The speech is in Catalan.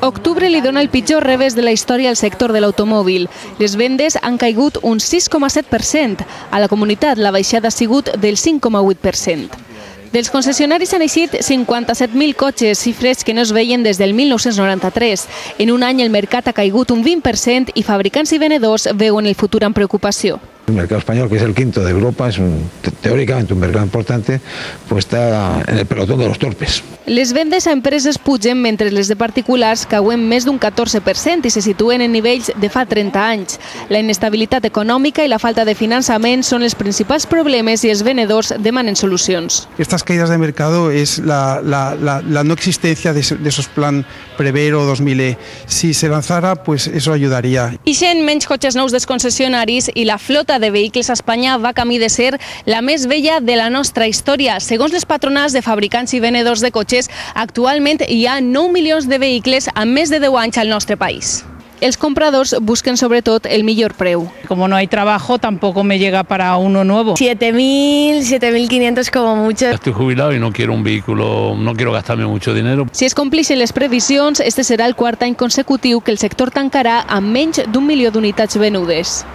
Octubre li dona el pitjor revés de la història al sector de l'automòbil. Les vendes han caigut un 6,7%. A la comunitat la baixada ha sigut del 5,8%. Dels concessionaris han eixit 57.000 cotxes, xifres que no es veien des del 1993. En un any el mercat ha caigut un 20% i fabricants i venedors veuen el futur amb preocupació. El mercado español, que es el quinto de Europa, es teóricamente un mercado importante, pues está en el pelotón de los torpes. Les vendes a empreses pugen mentre les de particulars cauen més d'un 14% i se situen en nivells de fa 30 anys. La inestabilitat econòmica i la falta de finançament són els principals problemes i els venedors demanen solucions. Estas caídas de mercado es la no existencia de esos plan Prevero 2000E. Si se lanzara, pues eso ayudaría. Ixen menys cotxes nous dels concessionaris i la flota de vehicles a Espanya va camí de ser la més vella de la nostra història. Segons les patronals de fabricants i venedors de cotxes, actualment hi ha 9 milions de vehicles amb més de 10 anys al nostre país. Els compradors busquen sobretot el millor preu. Como no hay trabajo, tampoco me llega para uno nuevo. 7.000, 7.500 como mucho. Estoy jubilado y no quiero un vehículo, no quiero gastarme mucho dinero. Si es complixen les previsions, este serà el quart any consecutiu que el sector tancarà amb menys d'1 milió d'unitats venudes.